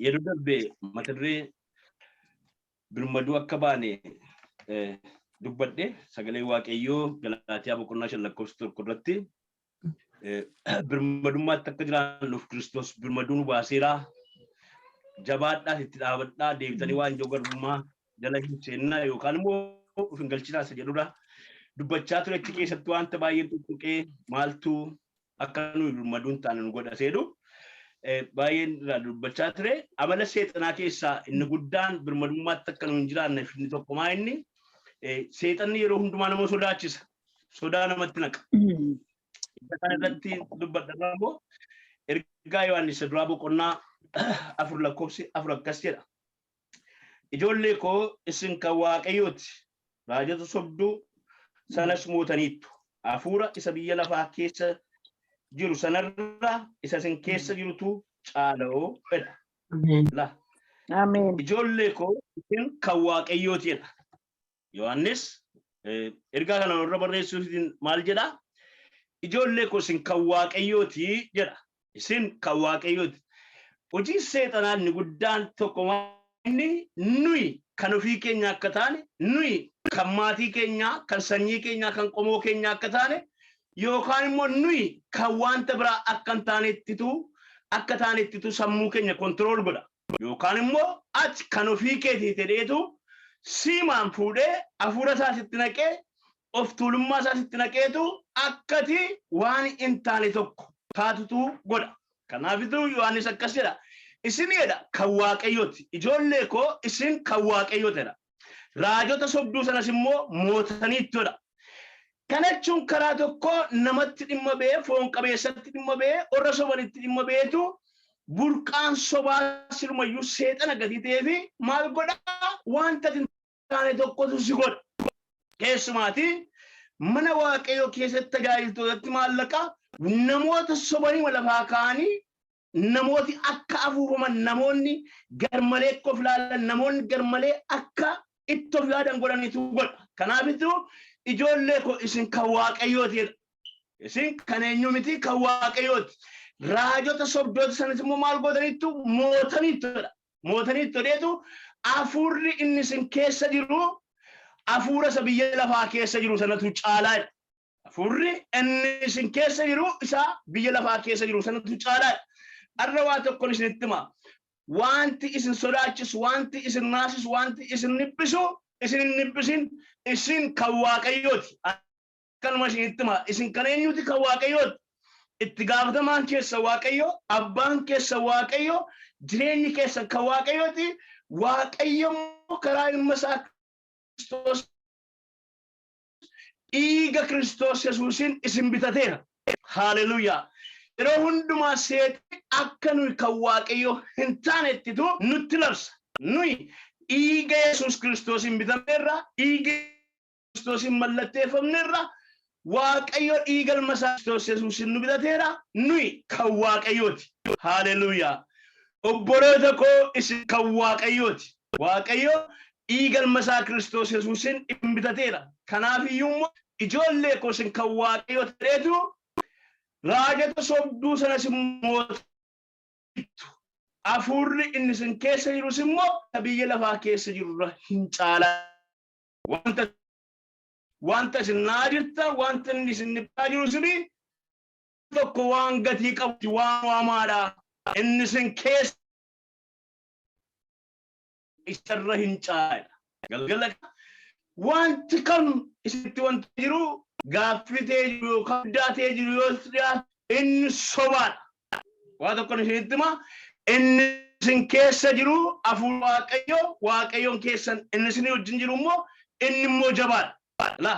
yeroo darbe mata duree birmaduu akka baane dubbadhe sagalee waaqayyoo Galaatiyaa boqonnaa 5 lakkoofsa 1 irratti birmadummaatti akka jiraannuuf Kiristoos birmaduu nu baaseera jabaadhaa itti dhaabadhaa deebitanii waan jogarbummaa jala hin seennaa yookaan immoo ufin galchinaa isa jedhudha dubbachaa ture itti keessatti wanta baay'ee tuttuqee maaltu akka nu birmaduun taane nu godha seedu baay'een dubbachaa ture amala seexanaa keessaa inni guddaan birmadummaatti akka nu hin jiraanneef inni tokko maa inni seexanni yeroo hundumaa nama sodaachisa sodaa namatti naqa kan irratti dubbadhaa immoo ergaa Yohaannis duraa boqonnaa 4 lakkoofsi 4 akkas jedha ijoollee koo isin kan waaqayyooti raajota sobduu sanas mootaniittu hafuura isa biyya lafaa keessa jiru sanarra isa isin keessa jirutu caaloo jedha la Amen. ijoollee koo isin kan waaqayyooti jedha Yohaannis ergaa kana irra barreessuuf maal jedha ijoollee koo isin kan waaqayyooti jedha isin kan waaqayyooti hojii seexanaa inni guddaan tokko inni nuyi kan ofii keenya akka taane nuyi kan maatii keenya kan sanyii keenya kan qomoo keenya akka taane yookaan immoo nuyi kan wanta biraa akka taanettitu sammuu keenya kontrool godha yookaan immoo ati kan ofii keetii jedheetu siimaan fuudhee hafuura isaa sitti naqee of tuulummaa isaa sitti naqeetu akkati waan hin taane tokko taatutu godha kanaafitu Yohaannis akkas jedha isin jedha kan waaqayyooti ijoollee koo isin kan waaqayyootedha raajota sobduu sanas immoo mootaniittodha kana jechuun karaa tokko namatti dhimma ba'ee foon qabeessatti dhimma ba'ee orra sobanitti dhimma ba'eetu burqaan sobaa sirumayyuu seexana gatii ta'eefi maal godha wanta hin taane tokkotu si godha keessumaati mana waaqayyoo keessatti tajaajiltootatti maallaqa namoota sobanii lafaa kaanii namooti akka afuufaman namoonni garmalee akka of ilaalan namoonni garmalee akka itti of yaadan godhaniitu godha kanaafitu ijoollee koo isin kan waaqayyooti isin kan eenyu miti kan waaqayyooti raajota sobdoota sanis immoo maal godhaniittu mootaniittodheetu hafuurri inni isin keessa jiru hafuura isa biyya lafaa keessa jiru sanatu caalaadha hafuurri inni isin keessa jiru isa biyya lafaa keessa jiru sanatu caalaadha arra waa tokkoon isinitti hima wanti isin sodaachisu wanti isin naasisu wanti isin nibbisu isin hin nibbisin isin kan waaqayyooti akkanuma isinitti hima isin kan eenyuti kan waaqayyooti itti gaafatamaan keessa waaqayyo abbaan keessa waaqayyo jireenyi keessa kan waaqayyooti waaqayyo karaa ilma isaa Kiristoos dhiiga Kiristoos Yesuusin isin bitateera haleluuyaa yeroo hundumaa seexanni akka nuyi kan waaqayyo hin taanettitu nutti labsa nuyi dhiiga Yesuus Kiristoosin bitameerra dhiiga Kiristoosin mallatteeffamneerra waaqayyo dhiiga ilma isaa Kiristoos Yesuusin nu bitateera nuyi kan waaqayyooti haleluuyaa obboloota koo isin kan waaqayyooti waaqayyo dhiiga ilma isaa Kiristoos Yesuusin isin bitateera kanaafiyyuu ijoollee koo isin kan waaqayyooti jedheetu raajota sobduu sanas immoo hafuurri inni isin keessa jirus immoo biyya lafaa keessa jirurra hin caalaa wanta isin naa jirta wanta inni isin nibbaa jiru sini tokko waan gatii qabu waan waamaadha inni isin keessa isarra hin caalaa galgala wanti kam isitti wanti jiru gaaffitee jiru yookaan daatee jiru yoo dhiyaate inni sobaadha waa tokkoon isinitti hima inni isin keessa jiru hafuura waaqayyoon keessan inni isin wajjin jiru immoo inni immoo jabaadha la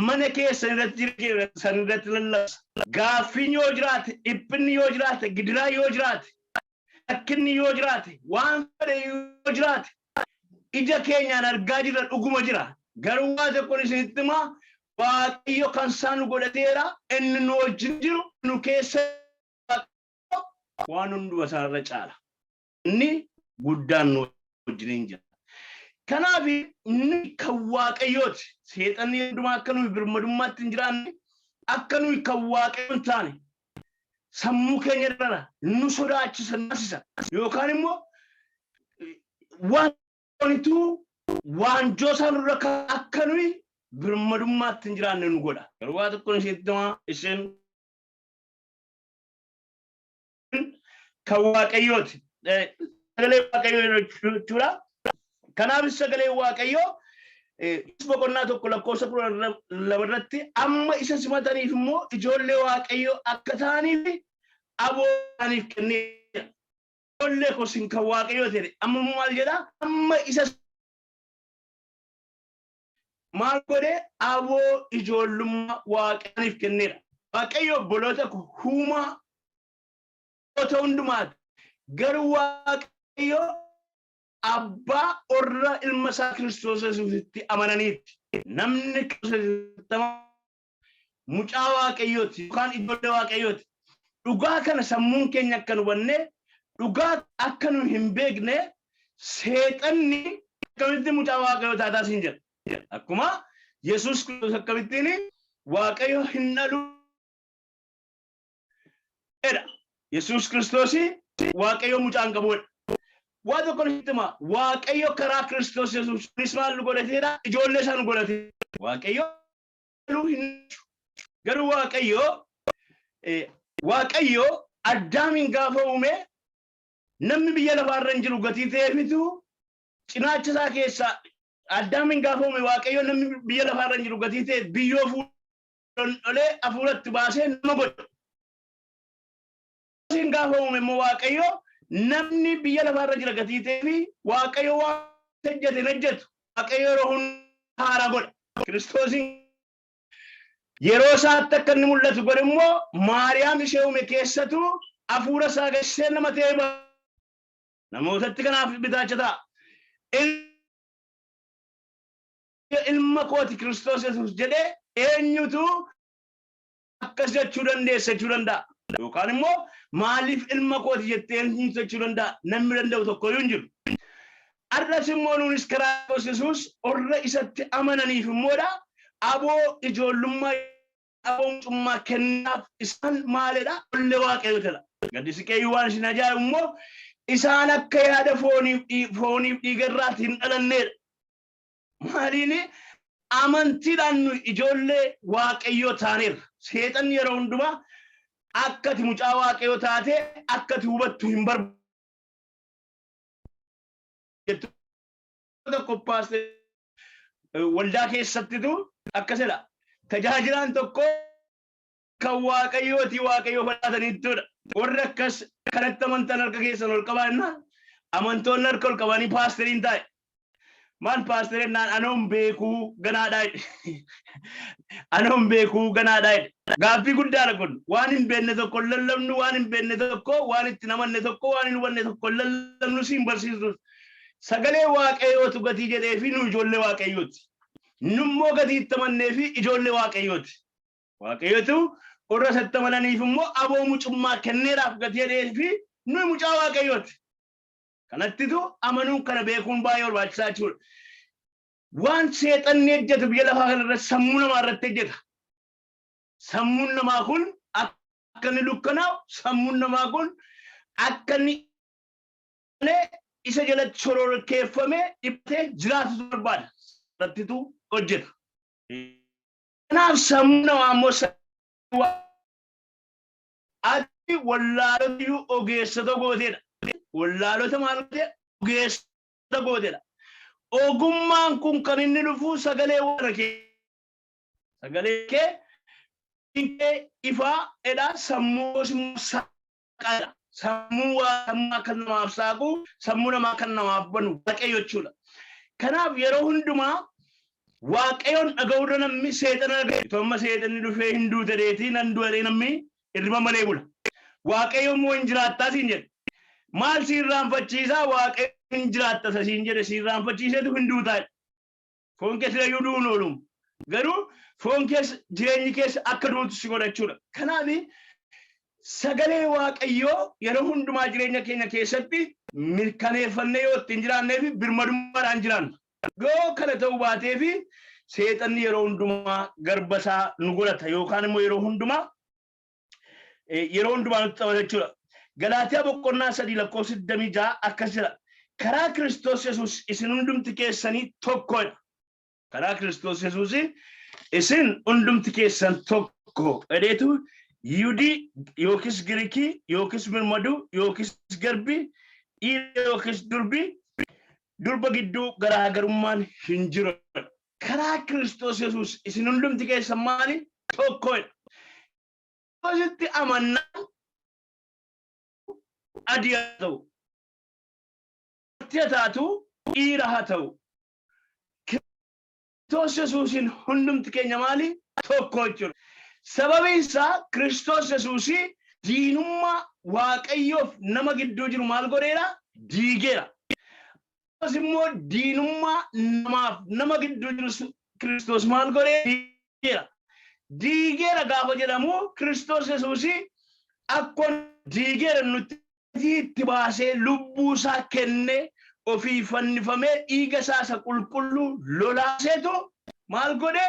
mana keessan irratti lallabsa gaaffiin yoo jiraate dhiphinni yoo jiraate gidiraa yoo jiraate rakkinni yoo jiraate waan fedhe yoo jiraate ija keenyaan argaa jirra dhuguma jira garuu waa tokkoon isinitti hima waaqayyo kan isaan godhateera inni nu wajjin jiru nu keessa waan hunduma isaarra caala inni guddaan nu wajjin jira kanaaf inni kan waaqayyooti seexanni hundumaa akka nuyi birmadummaatti hin jiraanne akka nuyi kan waaqayyo hin taane sammuu keenya irra nu sodaachisan taasisa yookaan immoo waan joosan irra akka nuyi birmadummaatti hin jiraanne nu godha. Garuu waa tokko isheen kan waaqayyooti. Sagalee waaqayyoo jechuudha. Kanaaf sagalee waaqayyoo boqonnaa tokko lakkoofsa 12 irratti amma isa simataniif immoo ijoollee waaqayyoo akka ta'aniif abooniif kenneera. Ijoollee kosin kan waaqayyoo ta'e amma maal jedha amma isa maal godhe aboo ijoollummaa waaqayyoof kenneera. Waaqayyo obboloota huumaa ta'uu hundumaati. Garuu waaqayyo abbaa orra ilma isaa Kiristoos Yesuusitti amananiiti. Namni mucaa waaqayyooti yookaan ijoollee waaqayyooti. Dhugaa kana sammuun keenya akka nu hubanne dhugaa akka nu hin beekne seexanni akkamitti mucaa waaqayyoo taataa siin jedha. Akkuma Yesuus Kiristoos akkamittiin waaqayyo hin dhalu jedha. Yesuus Kiristoos waaqayyo mucaan qabuudha. Waa tokko nitima waaqayyo karaa Kiristoos Yesuus maal godhateedha ijoollee isaan godhate. Waaqayyo garuu waaqayyo Addaamiin gaafa uume namni biyya lafaarra hin jiru gatii ta'eefitu cinaacha isaa keessaa Addaamiin gaafa uume waaqayyo namni biyya lafaarra hin jiru gatii ta'e biyyoo fuudhee hafuuratti baasee nama godha. Isin gaafa uume immoo waaqayyo namni biyya lafaarra jira gatii ta'eefi waaqayyo waan hojjetu waaqayyo yeroo hunda haaraa godha. Kiristoosiin yeroo isaatti akka inni mul'atu godhe immoo Maariyaam ishee uume keessatu hafuura isaa galchee nama ta'e namootatti kanaaf bitaacha ta'a. Ilma kooti Kiristoos Yesuus jedhee eenyutu akkas jechuu dandeessa jechuu danda'a. Yookaan immoo maaliif ilma kooti jettee eenyutu jechuu danda'a namni danda'u tokkoyyuu hin jiru. Arras immoo nuunis karaa Kiristoos Yesuus orra isatti amananiif immoodha aboo ijoollummaa aboo mucummaa kennaaf isaan maalidha ijoollee waaqayyootadha. Gaddisi keeyyuu waan isin ajaa'ibu immoo isaan akka yaada fooniif dhiigarraatti hin dhalannedha. Maaliin amantiidhaan nu ijoollee waaqayyoo taaneerra. Seexanni yeroo hundumaa akkati mucaa waaqayyoo taate akkati hubattu hin barbaadu. Qophaas waldaa keessattitu akkasidha. Tajaajilaan tokko kan waaqayyooti waaqayyoo fudhataniittudha. Warri akkas kanatti amantan harka keessan ol qabaanna amantoonni harka ol qabanii paasteriin taa'e. Maal paasteriin naan anoon beekuu ganaadhaa anoon beekuu ganaadhaa gaaffii guddaadha kun waan hin beekne tokko lallabnu waan hin beekne tokko waan itti namanne tokko waan hin hubanne tokko lallabnu siin barsiisu sagalee waaqayyootu gatii jedhee fi nu ijoollee waaqayyooti. Nummoo gatii itti amannee fi ijoollee waaqayyooti. Waaqayyootu warra isatti amananiif immoo aboo mucummaa kenneeraaf gatii jedhee fi nu mucaa waaqayyooti. Kanattitu amanuun kana beekuun baay'ee barbaachisaa jechuudha. Waan seexanni hojjetu biyya lafaa kanarratti sammuu namaa irratti hojjeta. Sammuun namaa kun akka inni dukkanaa'u sammuun namaa kun akka inni isa jalatti sororkeeffamee dhiphatee jiraatu barbaada. Irrattitu hojjeta. Kanaaf sammuu namaa immoo ati wallaalota ogeessota gooteedha. Wallaalota maal godhe ogeessota gooteedha. Ogummaan kun kan inni dhufu sagalee warra kee. Sagalee kee ifaa edha sammuu saaqaadha. Sammuu kan namaaf saaqu sammuu namaa kan namaaf banu waaqayyo jechuudha. Kanaaf yeroo hundumaa waaqayyoon dhaga'uudha namni seexana dhaga'e. Tomma seexanni dhufee hin duute deetii nan du'e namni irriba malee bula. Waaqayyo immoo hin jiraattaa siin jedhe. Maal siirraanfachiisaa waaqayyo hin jiraatta siin jedhe siirraanfachiiseetu hin duutaa. Foon keessa iyyuu du'uun oolum. Garuu foon keessa jireenyi keessa akka duutu si godhachuudha. Kanaaf sagalee waaqayyoo yeroo hundumaa jireenya keenya keessatti mirkaneeffannee yoo ittiin jiraannee fi birmadummaadhaan jiraanna. Yoo kana ta'uu baatee fi seexanni yeroo hundumaa garbasaa nu godhata yookaan immoo yeroo hundumaa yeroon dumaan ta'u jechuudha. Galaatiyaa boqonnaa 3:36 akkas jedha. Karaa Kiristoos Yesuus isin hundumti keessanii tokkodha. Karaa Kiristoos Yesuus isin hundumti keessan tokko. Edheetu Yihudii yookis Giriikii yookis Birmaduu yookis Garbii dhiira yookis durba gidduu garaagarummaan hin jiru. Karaa Kiristoos Yesuus isin hundumti keessan maali? Tokkodha. Asitti amannaan adii haa ta'u, taatu dhiira haa ta'u. Kiristoos Yesuusin hundumti keenya maali? Tokko jechuudha. Sababiin isaa Kiristoos Yesuusii diinummaa Waaqayyoof nama gidduu jiru maal godheera? Diigeera. Immoo diinummaa namaaf nama gidduu jiru Kiristoos maal godhee? Diigeera. Diigeera gaafa jedhamu Kiristoos Yesuusii akkuma diigeera nutti itti baasee lubbuu isaa kennee ofii fannifamee dhiiga isaa qulqulluu lolaaseetu maal godhe?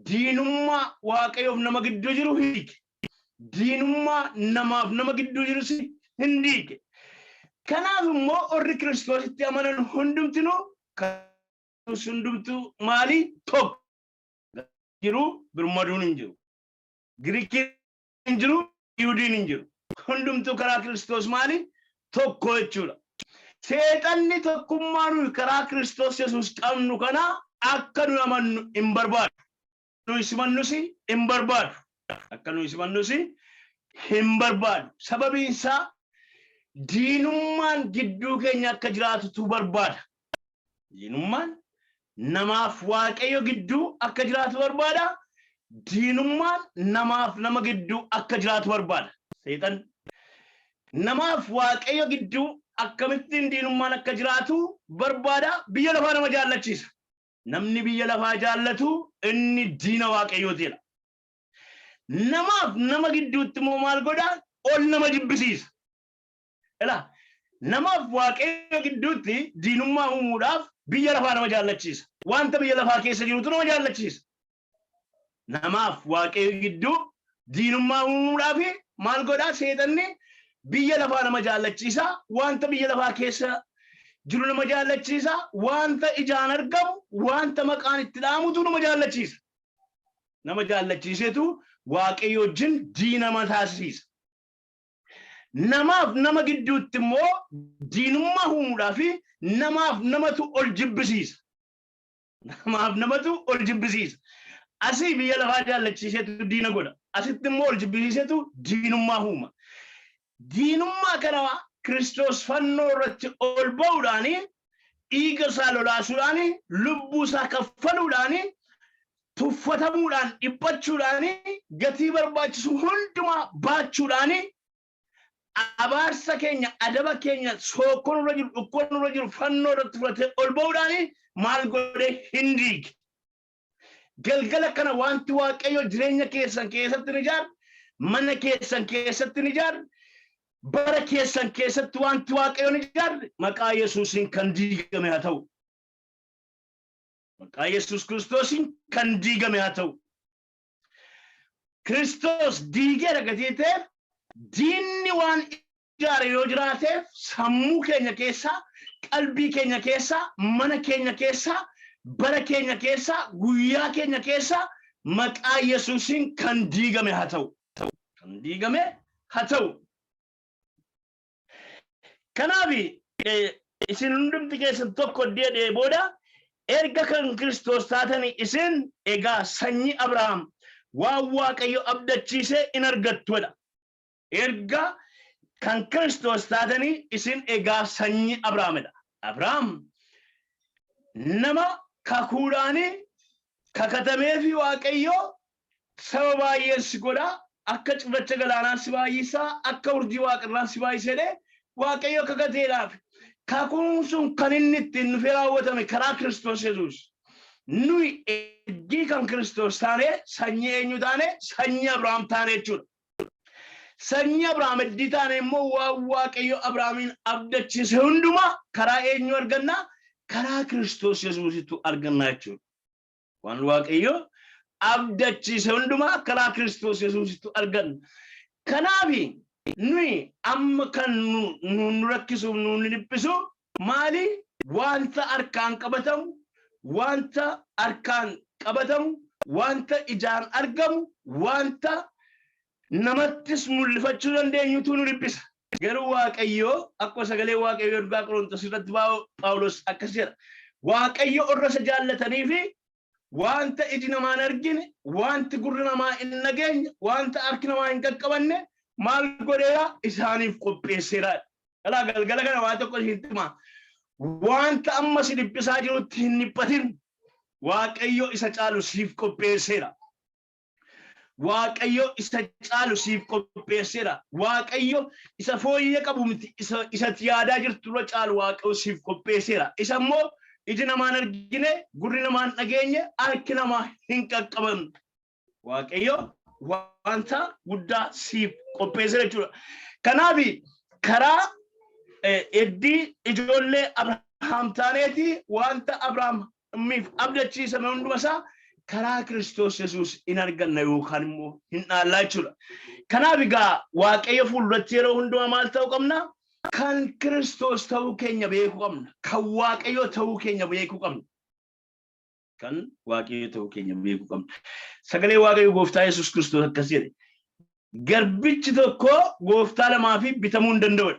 Diinummaa Waaqayyoof nama gidduu jiru hiike. Diinummaa namaaf nama gidduu jiru hin diige. Kanaaf immoo warri Kiristoositti amanan hundumtinuu hundumtuu maali? Tokko. Jiru Birmaduun hin jiru. Giriikiin hin jiru, Yihudiin hin jiru. Hundumtuu karaa Kiristoos maali? Tokko jechuudha. Seexanni tokkummaa nuyi karaa Kiristoos Yesuus qabnu kana akka nu amannu hin barbaadu. Nuyi simannus hin barbaadu. Akka nuyi simannus hin barbaadu. Sababiin isaa diinummaan gidduu keenya akka jiraatutu barbaada. Diinummaan namaaf Waaqayyo gidduu akka jiraatu barbaada. Diinummaan namaaf nama gidduu akka jiraatu barbaada. Seexan namaaf Waaqayyo gidduu akkamittiin diinummaan akka jiraatu barbaada. Biyya lafaa nama jaallachiisa. Namni biyya lafaa jaallatu inni diina Waaqayyootidha. Namaaf nama gidduutti immoo maal godha? Ol nama jibbisiisa. Namaaf Waaqayyo gidduutti diinummaa uumuudhaaf biyya lafaa nama jaallachiisa. Wanta biyya lafaa keessa jirutu nama jaallachiisa. Namaaf Waaqayyo gidduu diinummaa uumuudhaaf maal godha? Seexanni biyya lafaa nama jaallachiisa. Wanta biyya lafaa keessa jiru nama jaallachiisa. Wanta ijaan argamu, wanta maqaan itti dhaamutu nama jaallachiisa. Nama jaallachiisetu Waaqayyo wajjin diina taasisa. Namaaf nama gidduutti immoo diinummaa uumuudhaaf namaaf namatu ol jibbisiisa. Namaaf namatu ol jibbisiisa. Asii biyya lafaa jaallachiisetu diina godha. Asitti immoo ol jibbisiisetu diinummaa uuma. Diinummaa kana Kiristoos fannoo irratti ol ba'uudhaan dhiiga isaa lolaasuudhaan lubbuu isaa kaffaluudhaan tuffatamuudhaan dhiphachuudhaan gatii barbaachisu hundumaa baachuudhaan abaarsa keenya adaba keenya sookon irra jiru dhukkon irra jiru fannoo irratti fudhatee ol ba'uudhaan maal godhee hin diige. Galgala kana wanti Waaqayyo jireenya keessan keessatti ni ijaaru, mana keessan keessatti ni ijaaru, bara keessan keessatti wanti Waaqayyo ni ijaaru maqaa Yesuusiin kan diigame haa ta'u. Maqaa Yesuus Kiristoosiin kan diigame haa ta'u. Kiristoos diigeera gatii ta'eef diinni waan ijaare yoo jiraateef sammuu keenya keessaa, qalbii keenya keessaa, mana keenya keessaa, bara keenya keessaa, guyyaa keenya keessaa maqaa Yesuusiin kan diigame haa ta'u. Kan diigame haa ta'u. Kanaaf isin hundumti keessan tokko deedee booda erga kan Kiristoos taatanii isin egaa sanyii Abrahaam waan Waaqayyo abdachiisee in argattuudha. Erga kan Kiristoos taatanii isin egaa sanyii Abrahaamidha. Abrahaam nama kakuudhaan kakatamee fi Waaqayyo saba baay'een si godha, akka cirracha galaanaa si baay'isaa, akka urjii waaqarraa si baay'isedhe Waaqayyo kakateedhaaf. Kakuun sun kan inni ittiin dhufee raawwatame karaa Kiristoos Yesuus. Nuyi eegii kan Kiristoos taane sanyii eenyu taane? Sanyii Abrahaam taane jechuudha. Sanyii Abrahaam eddii taane immoo waan Waaqayyo Abrahaamin abdachiise hundumaa karaa eenyu arganna? Karaa Kiristoos Yesuusitu arganna jechuudha. Waan Waaqayyo abdachiise hundumaa karaa Kiristoos Yesuusitu arganna. Kanaafi nuyi amma kan nu rakkisu nu dhiphisu maali wanta harkaan qabatamu wanta harkaan qabatamu wanta ijaan argamu wanta namattis mul'ifachuu dandeenyutu nu dhiphisa. Garuu Waaqayyo akkuma sagalee Waaqayyo dhugaa Qorontos irratti Phaawulos akkas jedha. Waaqayyo warra isa jaallatanii fi wanta iji namaa hin argine wanti gurri namaa hin dhageenye wanta harki namaa hin qaqqabanne maal godheera isaaniif qopheesseera. Alaa galgala kana waan tokko hin himaa. Wanta amma si dhiphisaa jirutti hin dhiphatin. Waaqayyo isa caalu siif qopheesseera. Waaqayyo isa caalu siif qopheesseera. Waaqayyo isa fooyyee qabu miti isa yaadaa jirtu dura caalu Waaqayyo siif qopheesseera. Isa immoo iji namaan argine gurri namaan dhageenye harki namaa hin qaqqaban. Waaqayyo wanta guddaa siif qopheesseera jechuudha. Kanaaf karaa eddii ijoollee Abrahaam taaneeti wanta Abrahaamiif abdachiisame hundumasaa karaa Kiristoos Yesuus in arganna yookaan immoo hin dhaallaa jechuudha. Kanaaf egaa Waaqayyo fuulduratti yeroo hundumaa maal ta'uu qabna? Kan Kiristoos ta'uu keenya beekuu qabna. Kan Waaqayyo ta'uu keenya beekuu qabna. Kan Waaqayyo ta'uu keenya beekuu qabna. Sagalee Waaqayyo Gooftaa Yesuus Kiristoos akkas jedhe. Garbichi tokko gooftaa lamaa fi bitamuu hin danda'u.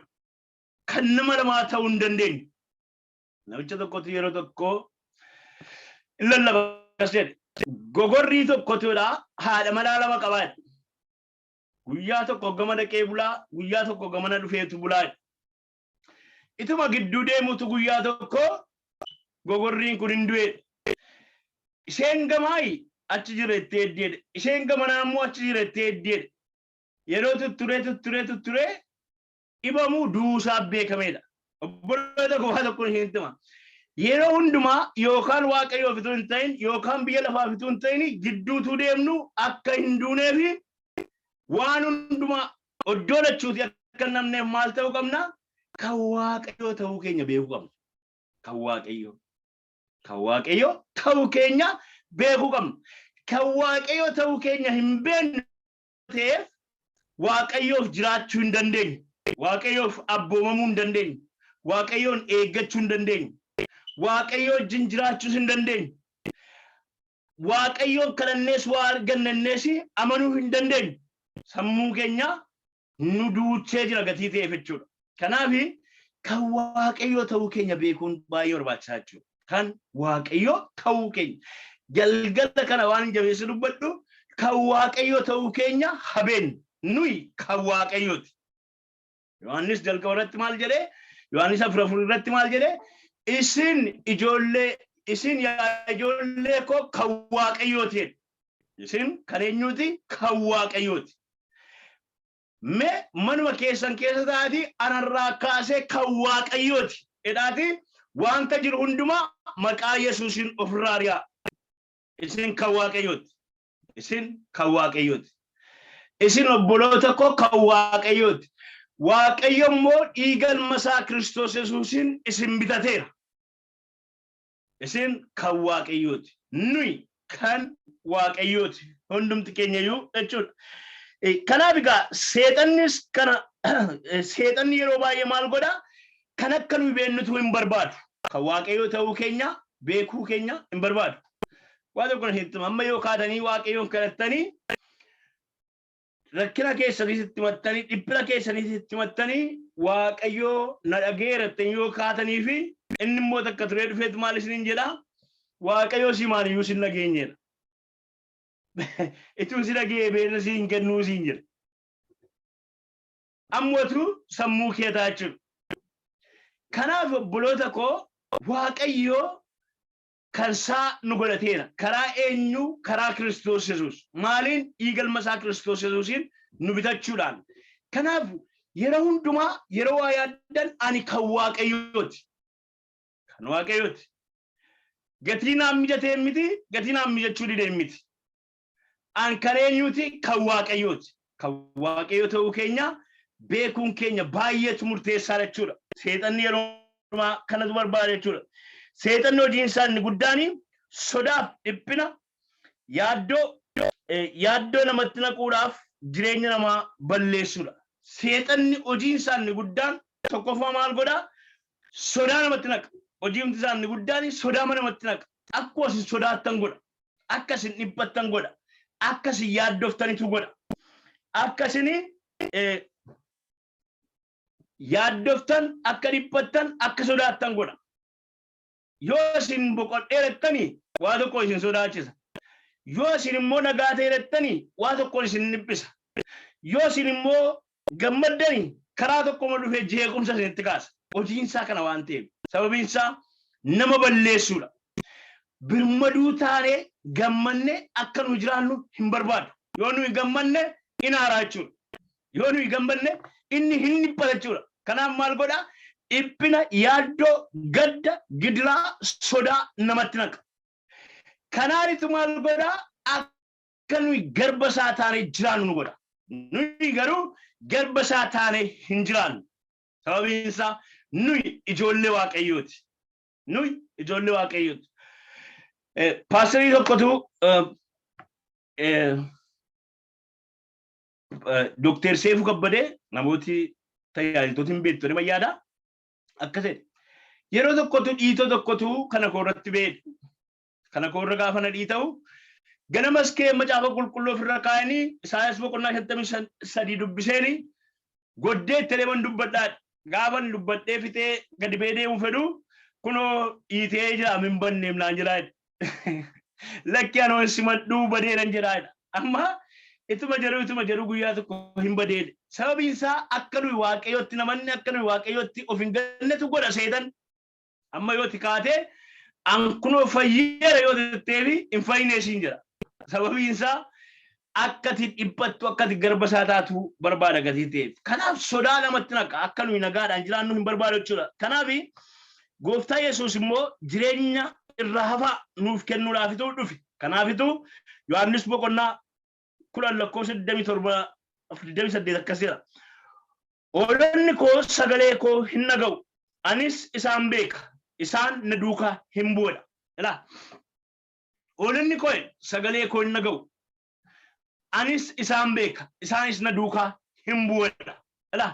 Kan nama lamaa ta'uu hin dandeenye. Namicha tokkotu yeroo tokko in lallaba akkas jedhe. Gogorrii tokkotudha haadha manaa lama qabaadha. Guyyaa tokko gama dhaqee bulaa, guyyaa tokko gamana dhufeetu bulaa. Ituma gidduu deemutu guyyaa tokko gogorriin kun hin du'e. Isheen gamaayi achi jirte heddeedha. Isheen gamanaa immoo achi jirte heddeedha. Yeroo tutturee dhibamuu duusaa beekameedha. Obboloota gowwaa tokko hin hima. Yeroo hundumaa yookaan Waaqayyoof utuu hin ta'in yookaan biyya lafaaf utuu hin ta'in gidduutu deemnu akka hin duuneefi waan hundumaa oddoo lachuuti akka namneef maal ta'uu qabna? Kan Waaqayyoo ta'uu keenya beekuu qabna. Kan Waaqayyoo ta'uu keenya beekuu qabna. Kan Waaqayyoo ta'uu keenya hin beekne ta'eef Waaqayyoof jiraachuu hin dandeenye. Waaqayyoof abboomamuu hin dandeenye. Waaqayyoon eeggachuu hin dandeenye. Waaqayyo wajjin jiraachuus hin dandeenye. Waaqayyoon kadhannees waa argannees amanuu hin dandeenye. Sammuu keenya nu duuchee jira gatii ta'eef jechuudha. Kanaaf kan Waaqayyo ta'uu keenya beekuun baay'ee barbaachisaa jechuudha. Kan Waaqayyo ta'uu keenya. Galgala kana waan jabeessu dubbadhu kan Waaqayyo ta'uu keenya habeen nuyi kan Waaqayyooti. Yohaannis jalqaba irratti maal jedhee? Yohaannis 4:4 irratti maal jedhee? Isin yaa ijoollee koo kan Waaqayyooti. Isin kan eenyuuti? Kan Waaqayyooti. Mee manuma keessan keessa taati anarraa kaasee kan Waaqayyooti. Edhaati wanta jiru hundumaa maqaa Yesuusin ofirraa ari'aa. Isin kan Waaqayyooti. Isin kan Waaqayyooti. Isin obboloota koo kan Waaqayyooti. Waaqayyo immoo dhiiga ilma isaa Kiristoos Yesuusin isin bitateera. Isin kan Waaqayyooti. Nuyi kan Waaqayyooti. Hundumti keenya iyyuu jechuudha. Kanaaf egaa seexanni yeroo baay'ee maal godha? Kan akka nuyi beeknutu hin barbaadu. Kan Waaqayyoo ta'uu keenya beekuu keenya hin barbaadu. Waan tokko hin amma yoo kaatanii Waaqayyoon kadhattanii rakkina keessanitti himattanii dhiphina keessanitti himattanii Waaqayyoo na dhageeratte yoo kaatanii fi inni immoo takka turee dhufeetu maal isiniin jedha? Waaqayyoo si maaliyyuu sin dhageenyeera. Ituu si dhagee beekna siin kennuu siin jira. Ammootu sammuu kee ta'a jechuudha. Kanaaf obboloota koo Waaqayyoo kan isaa nu godhateera. Karaa eenyu? Karaa Kiristoos Yesuus. Maaliin? Dhiiga ilma isaa Kiristoos Yesuusin nu bitachuudhaan. Kanaaf yeroo hundumaa yeroo waa yaaddan ani kan Waaqayyooti. Kan Waaqayyooti. Gatii naaf mijatee miti, gatii naaf mijachuu didee miti. An kan eenyuuti? Kan Waaqayyooti. Kan Waaqayyoo ta'uu keenya beekuun keenya baay'eetu murteessaa jechuudha. Seexanni yeroo hundumaa kanatu barbaada jechuudha. Seexanni hojiin isaa inni guddaan sodaaf dhiphina yaaddoo namatti naquudhaaf jireenya namaa balleessuudha. Seexanni hojiin isaa inni guddaan tokkoffaa maal godhaa? Sodaa namatti naqa. Hojiin isaa inni guddaan sodaa namatti naqa. Akkuma isin sodaattan godha. Akka isin dhiphattan godha. Akka isin yaaddoftanitu godha. Akka isin yaaddoftan, akka dhiphattan, akka sodaattan godha. Yoo isin boqodhee jettanii waa tokko isin sodaachisa. Yoo isin immoo nagaa ta'e jettanii waa tokko isin dhiphisa. Yoo isin immoo gammaddanii karaa tokkoma dhufee jeequmsa isinitti kaasa. Hojiin isaa kana waan ta'eef sababiin isaa nama balleessuudha. Birmaduu taanee gammanne akka nu jiraannu hin barbaadu. Yoo nuyi gammanne in aaraa jechuudha. Yoo nuyi gammanne inni hin dhiphata jechuudha. Kanaaf maal godhaa? Dhiphina, yaaddoo, gadda, gidiraa, sodaa namatti naqa. Kanaanitu maal godhaa? Akka nuyi garba isaa taanee jiraannu nu godha. Nuyi garuu garba isaa taanee hin jiraannu. Sababiin isaa nuyi ijoollee Waaqayyooti. Nuyi ijoollee Waaqayyooti. Paasterii tokkotu Dookter Seefuu Kabbadee namooti tajaajiltoota hin beektu nama yaada akkasii. Yeroo tokkotu dhiitoo tokkotu kana koorratti beeku. Kana koorra gaafa na dhiita'u ganamas kee macaafa qulqulluu ofirra kaa'anii Isaayaas boqonnaa 53 dubbiseeni goddee itti deeman dubbadhaadha. Gaafan dubbadhee fitee gadi bee deemu fedhu kunoo dhiitee jira min banneem naan jiraadha. Lakki anoon simadhuu badeeran jiraadha. Amma ituma jedhu guyyaa tokko hin badeedhe. Sababiin isaa akka nuyi Waaqayyootti namanni akka nuyi Waaqayyootti of hin gannetu godha seetan. Amma yoo kaatee an kunoo fayyeera yoo jetteefi hin fayyine siin jira. Sababiin isaa akkati dhiphattu akkati garba isaa taatu barbaada gatii ta'eef. Kanaaf sodaa namatti naqa akka nuyi nagaadhaan jiraannu hin barbaadu jechuudha. Kanaaf Gooftaa Yesuus immoo jireenya irraa hafaa nuuf kennuudhaafitu dhufe. Kanaafitu Yohaannis boqonnaa 10:27 akkasiidha. Hoolonni koo sagalee koo hin dhaga'u. Anis isaan beeka. Isaan na duukaa hin bu'edha. Ilaa hoolonni koo sagalee koo hin dhaga'u. Anis isaan beeka. Isaanis na duukaa hin bu'edha. Ilaa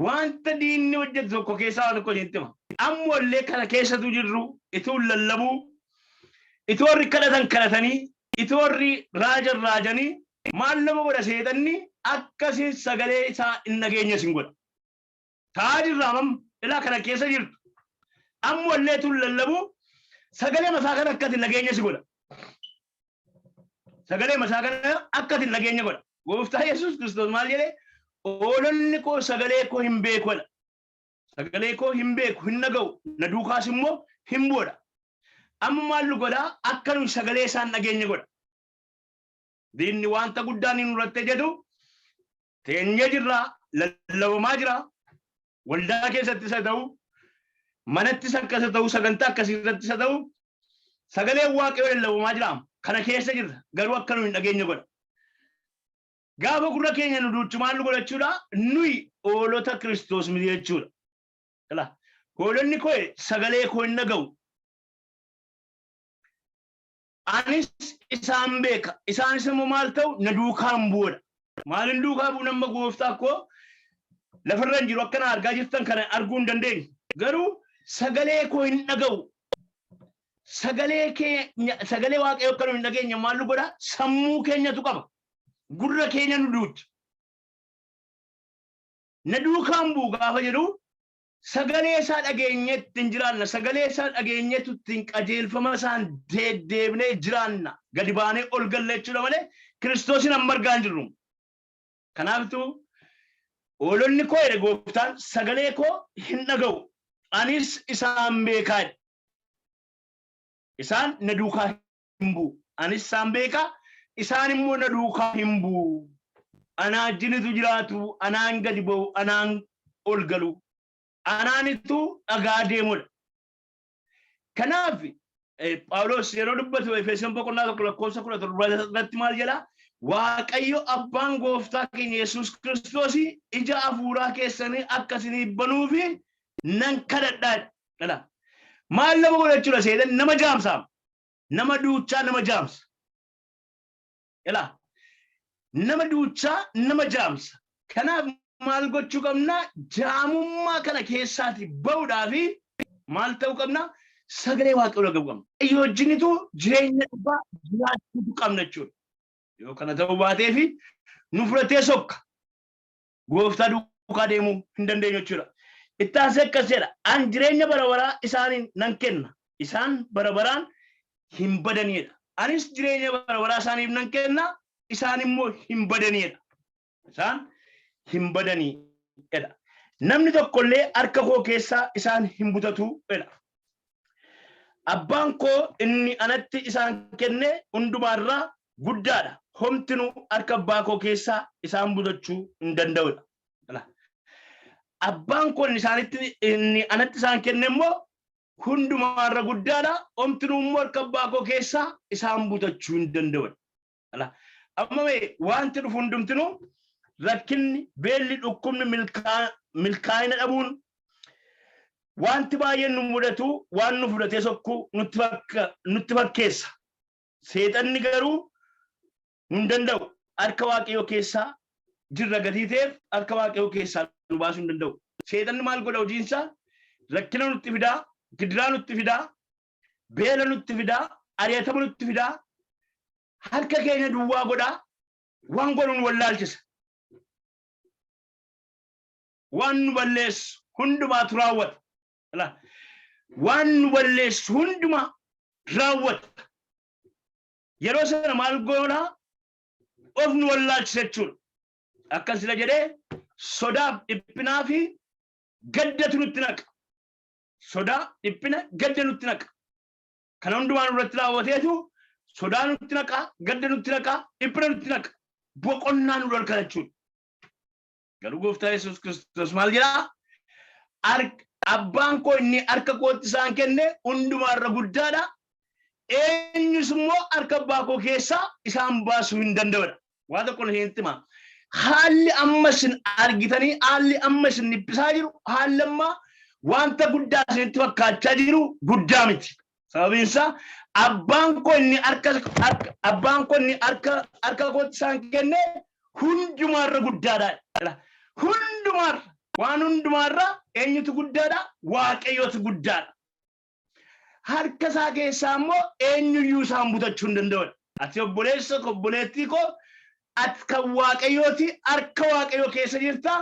wanta diinni hojjetu tokko keessaa tokko jetti hima. Ammoo illee kana keessatu jirru ituu lallabuu, ituu warri kadhatan kadhatanii, ituu warri raajan raajanii maal nama godha seexanni akkasiin sagalee isaa hin dhageenye sin godha. Ta'aa jirraamam ilaa kana keessa jirtu. Ammoo illee ituu lallabuu sagalee masaa kana akkati hin dhageenye si godha. Sagalee masaa kana akkati hin dhageenye godha. Gooftaa Yesuus Kiristoos maal jedhee? Hoolonni koo sagalee koo hin beekodha. Sagalee koo hin beeku hin dhaga'u na duukaas immoo hin bu'odha. Amma maal nu godhaa? Akka nuyi sagalee isaan dhageenye godha. Diinni wanta guddaan hin nurratti jedhu teenyee jirraa lallabamaa jira. Waldaa keessatti isa ta'u, manattis akkas ta'u, sagantaa akkasii irratti isa ta'u, sagalee Waaqayyoo lallabamaa jira. Kana keessa jirra garuu akka nuyi hin dhageenye godha. Gaafa gurra keenya nu duuchu maal nu godhachuudha? Nuyi hoolota Kiristoos miti jechuudha. Hoolonni koo sagalee koo hin dhaga'u. Anis isaan beeka. Isaanis immoo maal ta'u? Na duukaa hin bu'odha. Maalin duukaa bu'u nama gooftaa koo lafarra hin jiru akkana argaa jirtan kana arguu hin dandeenye. Garuu sagalee koo hin dhaga'u. Sagalee Waaqayyoo akka nu hin dhageenye maal nu godha? Sammuu keenyatu qaba. Gurra keenya nu duucha. Na duukaan bu'u gaafa jedhu sagalee isaa dhageenyetti hin jiraanna. Sagalee isaa dhageenyetti ittiin qajeelfama isaan deebinee jiraanna. Gadi baanee ol galla jechuudha malee Kiristoosin amma argaa hin jirru. Kanaaftu hoolonni koo jedhe gooftaan sagalee koo hin dhaga'u. Anis isaan beekaa. Isaan na duukaa hin bu'u. Anis isaan beekaa. Isaan immoo na duukaa hin bu'u. Anaa jinitu jiraatu, anaan gadi ba'u, anaan ol galu, anaanitu dhagaa deemudha. Kanaaf Phaawulos yeroo dubbatu Efesoon boqonnaa 1:17 maal jedhaa? Waaqayyo abbaan gooftaa keenya Yesuus Kiristoos ija hafuuraa keessanii akkasii banuufi nan kadhadhaa. Maal nama godhachuudha seetan? Nama jaamsaam. Nama duuchaa nama jaamsa. nama duuchaa nama jaamsa kanaaf maal gochuu qabna jaamummaa kana keessaati ba'uudhaafi maal ta'uu qabna sagalee waaqayyoo dhaga'uu qabna yoo wajjinitu jireenya dhugaa jiraachuu qabna jechuudha yoo kana ta'uu baateefi nu fudhatee sokka gooftaa duukaa deemuu hin dandeenyu jechuudha ittaasee akkas jedha an jireenya bara baraa isaaniin nan kenna isaan bara baraan hin badaniidha anis jireenya bara baraa isaaniif nan kenna isaan immoo hin badaniidha isaan hin badaniidha namni tokkollee harka koo keessaa isaan hin butatuudha abbaan koo inni anatti isaan kenne hundumaarraa guddaadha homtinu harka abbaa koo keessaa isaan butachuu hin danda'udha abbaan koo inni anatti isaan kenne immoo hundumaarra guddaadha homtinu immoo harka abbaa koo keessaa isaan butachuu hin danda'udha amma wanti dhufu hundumtinu rakkinni beelli dhukkubni milkaa'ina dhabuun wanti baay'een nu mudatu waan nu fudhatee sokkuu nutti fakkeessa seexanni garuu hin danda'u harka waaqayyoo keessaa jirra gatii ta'eef harka waaqayyoo keessaa nu baasuu hin danda'u seexanni maal godha hojiinsaa rakkina nutti fidaa gidiraa nutti fidaa beela nutti fidaa ari'atama nutti fidaa harka keenya duwwaa godhaa waan godhuun wallaalchisa waan nu balleessu hundumaatu raawwata waan nu balleessu hundumaa raawwata yeroo sana maal godhaa of nu wallaalchisa jechuudha akkasila jedhee sodaaf dhiphinaa fi gaddatu nutti naqa sodaa dhiphina gadda nutti naqa kana hundumaa nurratti raawwateetu sodaa nutti naqa gadda nutti naqa dhiphina nutti naqa boqonnaa nu dhorka jechuudha garuu gooftaa Yesuus Kiristoos maal jedhaa abbaan koo inni harka kootti isaan kenne hundumaarra guddaadha eenyus immoo harka abbaa koo keessaa isaan baasuu hin danda'udha waa tokko hin himaa haalli amma isin argitanii haalli amma isin dhiphisaa jiru haalli amma wanta guddaa isinitti fakkaachaa jiru guddaa miti sababiin isaa abbaan koo inni harka kootti isaan kenne hundumaarra guddaadha hundumaarra waan hundumaarra eenyutu guddaadha waaqayyootu guddaadha harka isaa keessaa immoo eenyuyyuu isaan butachuu hin danda'udha ati obboleessa obboleettii koo ati kan waaqayyooti harka waaqayyoo keessa jirta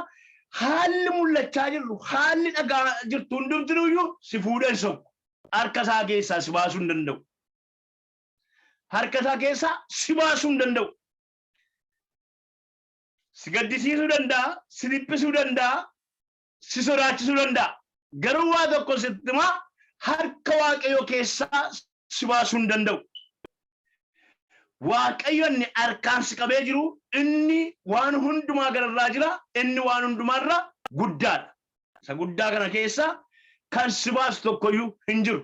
haalli mul'achaa jirru haalli dhagaa jirtu hundumtinuyyuu si fuudhan sokku harka isaa keessaa si baasuu hin danda'u harka isaa keessaa si baasuu hin danda'u si gaddisiisuu danda'a si dhiphisuu danda'a si sodaachisuu danda'a garuu waa tokko sittimaa harka waaqayyoo keessaa si baasuu hin danda'u waaqayyoonni harkaan si qabee jiru inni waan hundumaa gararraa jira inni waan hundumaarra guddaadha isa guddaa kana keessa kan si baasu tokkoyyuu hin jiru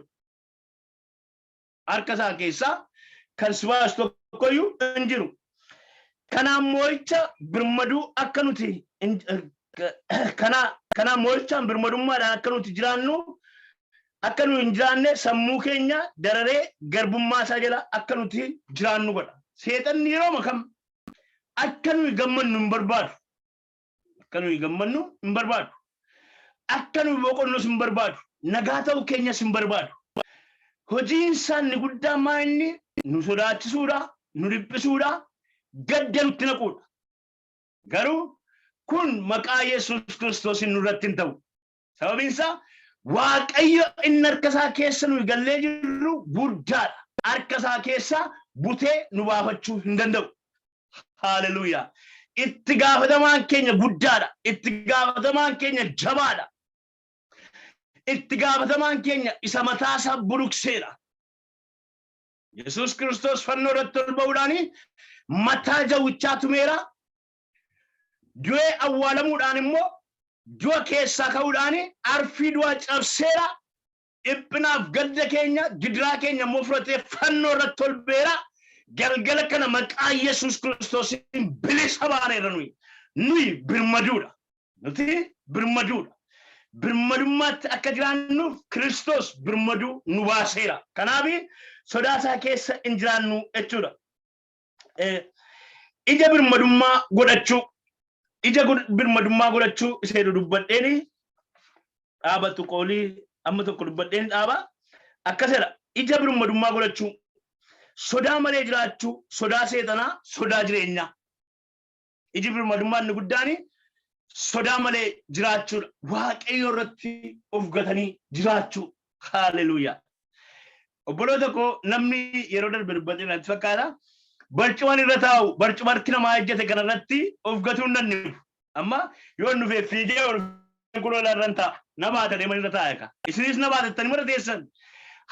harka isaa keessaa kan si baasu tokkoyyuu hin jiru kanaan moo'icha birmaduu akka nuti kanaan moo'ichaan birmadummaadhaan akka nuti jiraannu akka nu hin jiraanne sammuu keenya dararee garbummaa isaa jala akka nuti jiraannu godha seexanni yeroo makam akka nu gammannu hin barbaadu akka nu gammannu hin barbaadu akka nu boqonnus hin barbaadu nagaa ta'uu keenyas hin barbaadu hojiin isaa inni guddaa maa inni nu sodaachisuudha nu dhiphisuudha gadda nutti naquudha garuu kun maqaa Yesuus Kiristoos nurratti hin ta'u sababiin isaa waaqayyo inni harka isaa keessa nu gallee jirru guddaadha harka isaa keessa butee nu baafachuu hin danda'u haleluuyaa itti gaafatamaan keenya guddaadha itti gaafatamaan keenya jabaadha itti gaafatamaan keenya isa mataa isaa bulukseedha Yesuus Kiristoos fannoo irratti ol ba'uudhaani mataa jawwichaa tumeera du'ee awwaalamuudhaan immoo du'a keessaa ka'uudhaani arfii du'a cabseera dhiphinaaf gadda keenya gidiraa keenya immoo fudhatee fannoo irratti ol ba'eera galgala kana maqaa Yesuus Kiristoosiin bilisa baaneerra nuyi birmaduudha nuti birmaduudha birmadummaatti akka jiraannuuf Kiristoos birmaduu nu baaseera kanaaf sodaa isaa keessa hin jiraannu jechuudha ija birmadummaa godhachuu ija birmadummaa godhachuu isee dubbadheeni dhaabatu qoolii amma tokko dubbadheen dhaaba akkasidha ija birmadummaa godhachuu sodaa malee jiraachuu sodaa seexanaa sodaa jireenyaa iji birmadummaa inni guddaani sodaa malee jiraachuudha waaqayyo irratti of gatanii jiraachuu haleluuyaa obboloota koo namni yeroo darbe dubbadheen natti fakkaata barcumaan irra taa'u barcuma harki namaa ejjete kana irratti of gatuu hin dandeenyu amma yoo nufee fiigee ol kuloolaa irra ta'a nabaata deeman irra taa'a ka isinis nabaatettanii mara teessan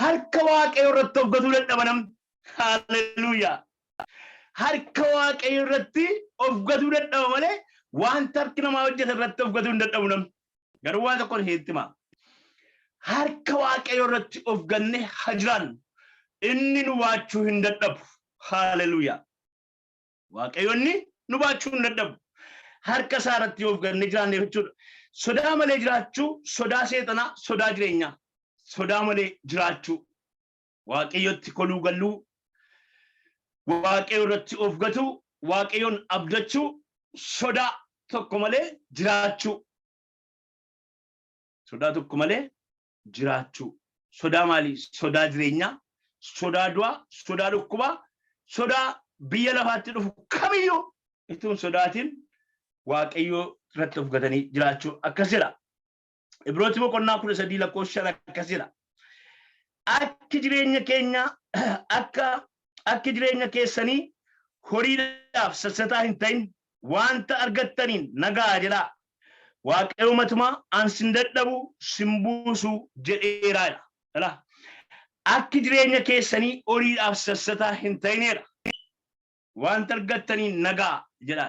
harka waaqayyo irratti of gatuu dadhaba namni haleluuyaa harka waaqayyo irratti of gatuu dadhaba malee wanta harki namaa hojjete irratti of gatuu hin dadhabu namni garuu waan tokkoon heettima harka waaqayyo irratti of ganne hajiraan inni nu baachuu hin dadhabu haleluuyaa waaqayyoonni nu baachuu hin dadhabu harka isaa irratti of ganne jiraanne jechuudha sodaa malee jiraachuu sodaa seexanaa sodaa jireenyaa sodaa malee jiraachuu waaqayyotti koluu galluu waaqayyo irratti of gatuu waaqayyoon abdachuu sodaa tokko malee jiraachuu sodaa tokko malee jiraachuu sodaa maalii sodaa jireenyaa sodaa du'aa sodaa dhukkubaa sodaa biyya lafaatti dhufu kamiyyuu ittiin sodaatiin waaqayyo irratti of gatanii jiraachuu akkasidha Ibrooti boqonnaa 13 lakkoofsa 5 akkasidha akki jireenya keenya akki jireenya keessanii horiidhaaf sassataa hin ta'in wanta argattaniin nagaa jedha waaqayyo matumaa an sin dadhabu sin buusu jedheeraadha akki jireenya keessanii horiidhaaf sassataa hin ta'inedha wanta argattaniin nagaa jedha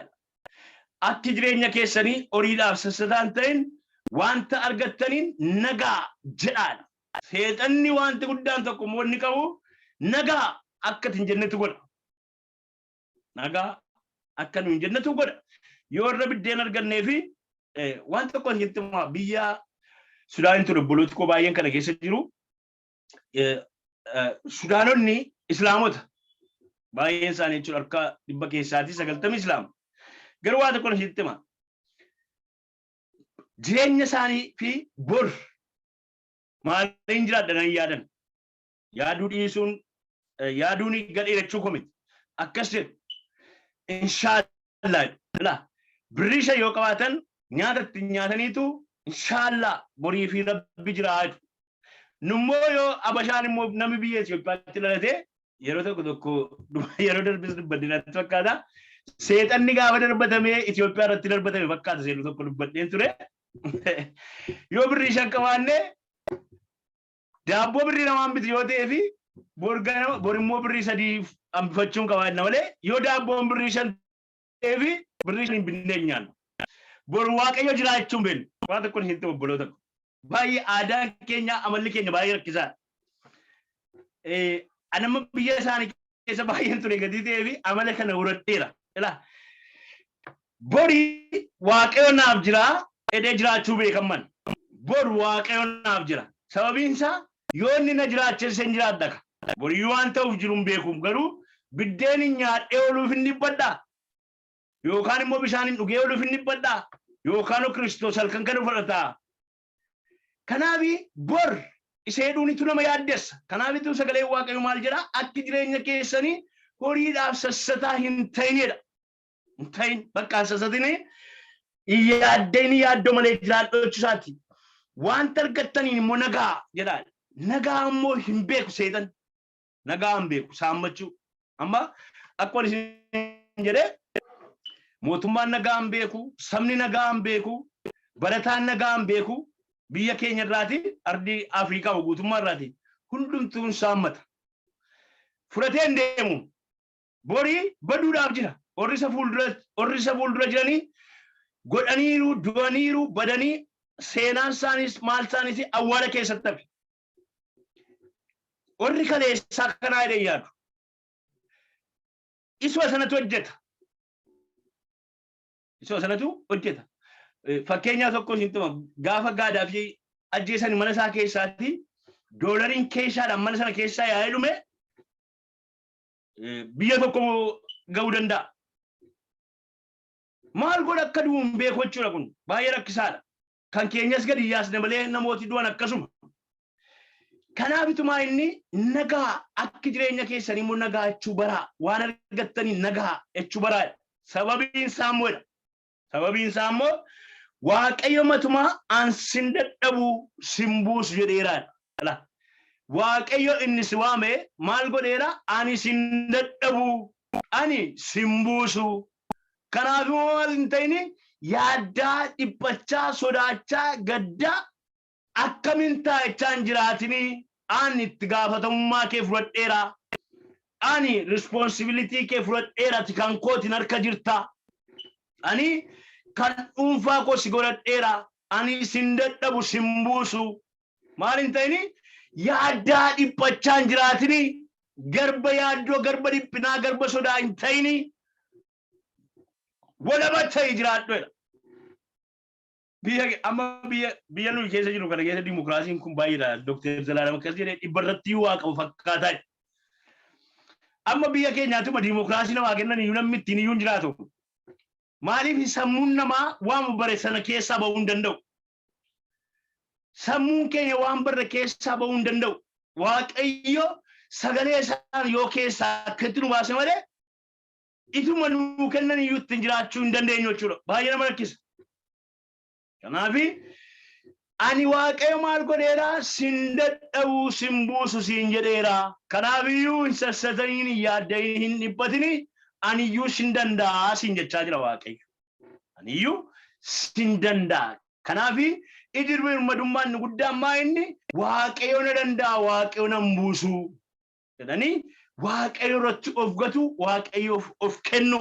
akki jireenya keessanii horiidhaaf sassataa hin ta'in wanta argattaniin nagaa jedhaadha seexanni wanti guddaan tokko moonni qabu nagaa akka hin jennetu godha nagaa akka hin jennetu godha yoo irra biddeen argannee fi waan tokko hittima biyya Sudaan ture obbolooti koo baay'een kana keessa jiru Sudaanonni islaamota baay'een isaanii jechuudha harka 100 keessaatii 90 islaama garuu waan tokko hittima jireenya isaanii fi bor maaliin jiraadhan yaadan yaaduu dhiisuun yaaduun gadheerachuu komiti akkas jedhu inshaallah birrisha yoo qabaatan nyaatatti nyaataniitu inshaallah borii fi rabbi jiraatu nummoo yoo abashaan immoo namni biyya Itoophiyaatti dhalate yeroo tokko yeroo darbis dubbadinatti fakkaata seexanni gaafa darbatamee Itoophiyaa irratti darbatame fakkaata seeru tokko dubbadheen ture yoo birrisha qabaanne daabboo birrii namaan biti yoo ta'ee fi bor immoo birrii 3 hambifachuun qabaanna malee yoo daabboon birrii 5 ta'ee fi birrii 5 hin binnee nyaanna bor waaqayyo jiraachuun beenu waan tokko hin ta'u obboloota baay'ee aadaan keenya amalli keenya baay'ee rakkisaa anama biyya isaanii keessa baay'een ture gadi ta'ee fi amala kana huradheera borii waaqayyo naaf jira edee jiraachuu beekamman bor waaqayyo naaf jira sababiin isaa yoo inni na jiraachise hin jiraadhaka borii waan ta'uuf jiruun beekuun garuu biddeen nyaadhee ooluuf hin dhibbadhaa yookaan immoo bishaan hin dhugee ooluuf hin dhibbadhaa yookaan Kiristoos halkan kana fudhataa kanaafi bor iseedhuunitu nama yaaddessa kanaafitu sagalee waaqayyo maal jedha akki jireenya keessanii horiidhaaf sassataa hin ta'inedha hin ta'in bakkaan sassatini yaaddeen yaaddoo malee jiraadhochuusaati wanta argattaniin immoo nagaa jedha nagaa immoo hin beeku seetan nagaa hin beeku saammachuu amma akkuma isin jedhe mootummaan nagaa hin beeku sabni nagaa hin beeku barataan nagaa hin beeku biyya keenya irraati ardii Afrikaa guutummaa irraati hundumtuun saammata fudhatee hin deemu borii baduudhaaf jira orrisa fuuldura jiranii godhaniiru du'aniiru badanii seenaan isaanis maal isaanis awwaala keessatti hafe orri kaleessaa kanaa jedhee yaadu isuma sanatu hojjeta fakkeenyaa tokko isintuma gaafa gaadaa fi ajjeesanii mana isaa keessaatti doolariin keessaadhaan mana sana keessaa yaa'ee dhume biyya tokko ga'uu danda'a maal godha akka du'uun beeku jechuudha kun baay'ee rakkisaadha kan keenyas gadi yaasne malee namooti du'an akkasuma kanaaf itumaa inni nagaa akka jireenya keessanii immoo nagaa jechuu baraa waan argattanii nagaa jechuu baraa sababiin isaa immoo waaqayyo matumaa an sin dadhabu sin buusu jedheeraadha waaqayyo inni si waame maal godheera ani sin dadhabu ani sin buusu kanaaf maal hin ta'ini yaaddaa dhiphachaa sodaachaa gaddaa akkamiin taa'ichaan jiraatinii ani itti gaafatamummaa kee fudhadheera ani responsibility kee fudhadheera kan kootiin harka jirta ani kan dhuunfaa koo si godhadheera ani sin dadhabu sin buusu maal hin ta'ini yaaddaa dhiphachaan jiraatinii garba yaaddoo garba dhiphinaa garba sodaa hin ta'ini walaba ta'e jiraadhoodha biyya nuyi keessa jiru kana keessa dimokiraasiin kun baay'eedha Dr. Zalaalam akkas jedhee dhibbarratti waa qabu fakkaataa amma biyya keenyaatuma dimokiraasii namaa kennan iyyuu namni ittiin iyyuu hin jiraatu maaliif sammuun namaa waan bare sana keessaa bahuu hin danda'u sammuun keenya waan barre keessaa bahuu hin danda'u waaqayyo sagalee isaan yoo keessaa akkatti nu baase malee ituma nuu kennan iyyuu ittiin jiraachuu hin dandeenyu jechuudha baay'ee nama rakkisa kanaafi ani waaqayyo maal godheera sin dadhabu sin buusu sin jedheera kanaafiyyuu hin sassataniin hin yaaddaniin hin dhiphatini aniyyuu sin danda'a sin jechaa jira waaqayyo aniyyuu sin danda'a kanaafi idiruu hirmadummaan inni guddaan maa inni waaqayyo na danda'a waaqayyo nan buusu jedhanii waaqayyo irratti of gatu waaqayyo of kennu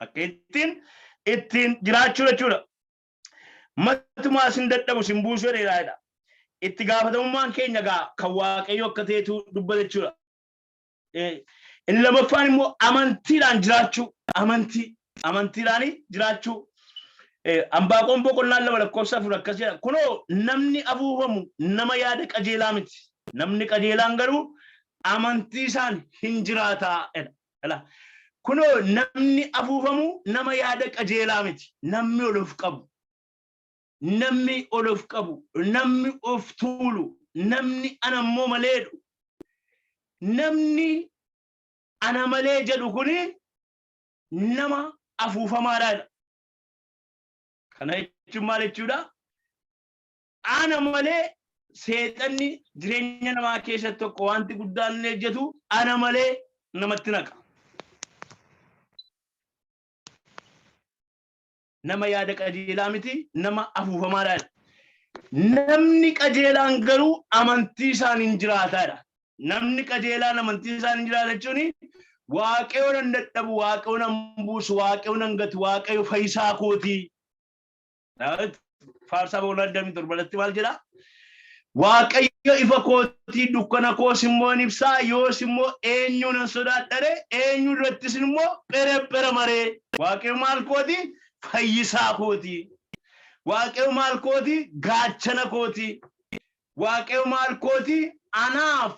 akka ittiin jiraachuu jechuudha matumaa sin dadhabu sin buusu jedheeraadha itti gaafatamummaan keenya gaa kan waaqayyo akka ta'etu dubbata jechuudha inni lamaffaan immoo amantiidhaan jiraachuu amantiidhaan jiraachuu Ambaaqoon boqonnaan lama lakkoofsa afur akkas jedha kunoo namni afuufamu nama yaada qajeelaa miti namni qajeelaan garuu amantii isaan hin jiraataa kunoo namni afuufamu nama yaada qajeelaa miti namni olof qabu namni of tuulu namni anammoo maleedhu namni ana malee jedhu kuni nama afuufamaadha kana jechuun maal jechuudha ana malee seexanni jireenya namaa keessatti tokko wanti guddaan inni hojjetu ana malee namatti naqa nama yaada qajeelaa miti nama afuufamaadha namni qajeelaan garuu amantii isaan hin jiraataadha namni qajeelaan amantii isaan hin jiraata jechuun waaqayyo nan dadhabu waaqayyo nan buusu waaqayyo nan gatu waaqayyo fayyisaa kooti faarsaa boqonnaa 27 maal jedha waaqayyo ifa kooti dukkana koos immoo ibsaa yoos immoo eenyu nan sodaadhare eenyu irrattis immoo phere maree waaqayyo maal kooti fayyisaa kooti waaqayyo maal kooti gaachana kooti waaqayyo maal kooti anaaf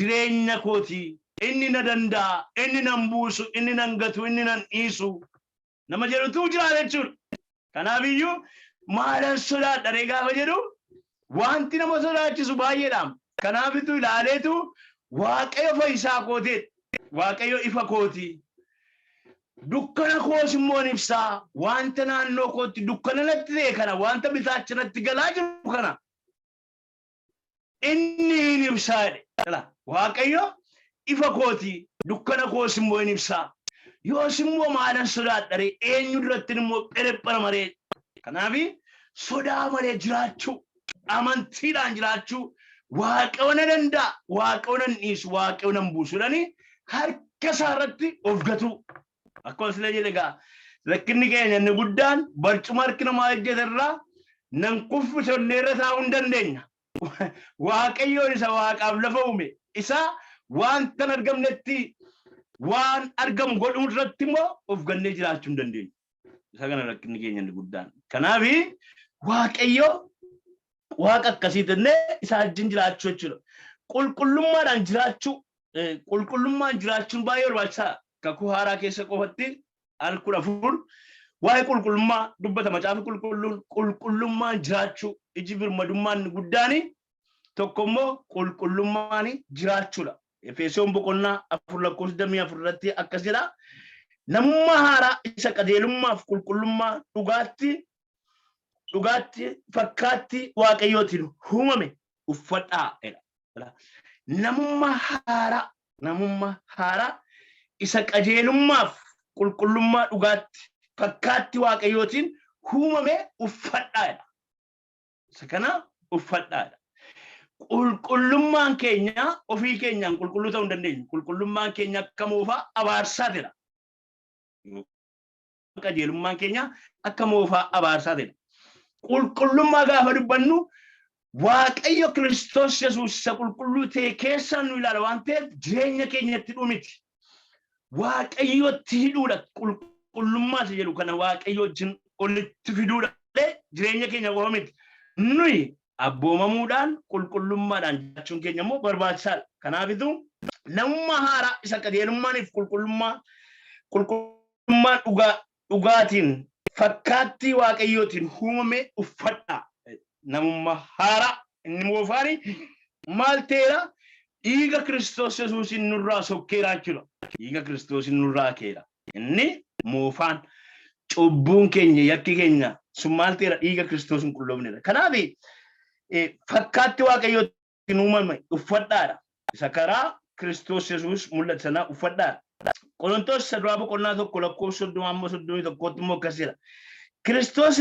jireenya kooti inni na danda'a inni nan buusu inni nan gatu inni nan dhiisu nama jedhutu jiraata jechuudha kanaafiyyuu maalan sodaadhare gaafa jedhu wanti nama sodaachisu baay'eedha kanaafitu ilaaleetu waaqayyo fayyisaa kooti waaqayyo ifa kooti dukkana koos immoo ibsaa wanta naannoo kootti dukkana natti ta'e kana wanta bitaachinatti galaa jiru kana inni hin ibsaadhe waaqayyo ifa kooti dukkana koos immoo hin ibsaa yoos immoo maalan sodaadhare eenyu duratti immoo phere maree kanaafi sodaa malee jiraachuu amantiidhaan jiraachuu waaqayyo na danda'a waaqayyo nan dhiisu waaqayyo nan buusuudhani harka isaa irratti of gatu akkuma sila jedhe gaa rakkinni keenya inni guddaan barcuma harki namaa hojjeterraa nan kuffisonnee irra taa'uu hin dandeenya waaqayyoon isa waaqaaf lafa uume isa wanta hin argamnetti waan argamu godhuu irratti immoo of gannee jiraachuu hin dandeenyu isa kana rakkinni keenya inni guddaan kanaafi waaqayyo waaqa akkasiitillee isa wajjin jiraachuu jechuudha qulqullummaadhaan jiraachuu qulqullummaan jiraachuun baay'ee barbaachisaadha kakuu haaraa keessa qofatti al 14 waa'ee qulqullummaa dubbata macaafa qulqullummaan jiraachuu iji birmadummaan guddaani tokko immoo qulqullummaan jiraachuudha. Efesoon boqonnaa 4:4 irratti akkas jedha. Namummaa haaraa isa qajeelummaaf qulqullummaa dhugaatti fakkaatti waaqayyootiin uumame uffadhaa. Namummaa haaraa isa qajeelummaaf qulqullummaa dhugaatti fakkaatti waaqayyootiin uumame uffadhaa. Isa kana uffadhaa. Qulqullummaan keenya ofii keenyaan qulqulluu ta'uu hin dandeenyu. Qulqullummaan keenya akka moofaa abaarsaatidha. Qajeelummaan keenya akka moofaa abaarsaatidha. Qulqullummaa gaafa dubbannu Waaqayyo Kiristoos Yesuus isa qulqulluu ta'e keessaan nu ilaala waan ta'eef jireenya keenyatti dhumiti. Waaqayyotti hidhuudha qulqullummaa isa jedhu kana Waaqayyo wajjin olitti fiduudha jireenya keenya qoomiti. Nuyi abboomamuudhaan qulqullummaadhaan jiraachuun keenya immoo barbaachisaadha. Kanaafituu namummaa haaraa isa qajeelummaaniif qulqullummaa dhugaatiin fakkaattii waaqayyootiin uumame uffadhaa. Namummaa haaraa inni moofaani maal ta'eera? Dhiiga Kiristoos Yesuusin nurraa sokkeeraa jechuudha. Dhiiga Kiristoosin nurraa keera. Inni moofaan cubbuun keenya yakki keenya sun maal ta'eera? Dhiiga Kiristoosin qulqulloofnedha. Kanaaf fakkaatti waaqayyootiin uumame uffadhaadha. Isa karaa Kiristoos Yesuus mul'atu sana uffadhaadha. Qorontos saduraa boqonnaa 1:30-31 immoo akkas jedha. Kiristoos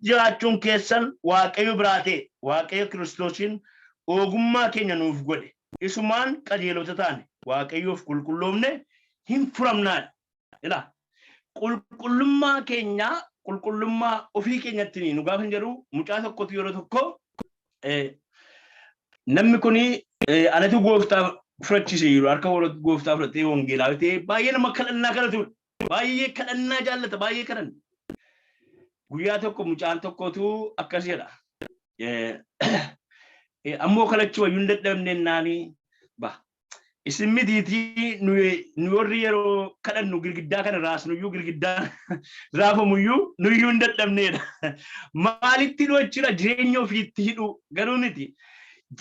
jiraachuun keessan waaqayyo biraa ta'e waaqayyo Kiristoosiin ogummaa keenya nuuf godhe. Isumaan qajeelota taane waaqayyoof qulqulloofne hin furamnaadha. Qulqullummaa keenya qulqullummaa ofii keenyatti nu gaafa hin jedhu mucaa tokkotu yeroo tokko namni kuni anatu gooftaa fudhachiise jiru harka warratti gooftaa fudhatee wangeelaa ta'e baay'ee nama kadhannaa kadhatu baay'ee kadhannaa jaallata baay'ee kadhanna. Guyyaa tokko mucaan tokkotu akkas jedha. Ammoo kadhachuu wayyuu hin dadhabneennaanii isin mitiitii nu warri yeroo kadhannu girgiddaa kana raasnuyyuu girgiddaa raafamuyyuu nuyyuu hin dadhabneedha. Maalitti hidhuu jireenya ofiitti hidhu garuu miti.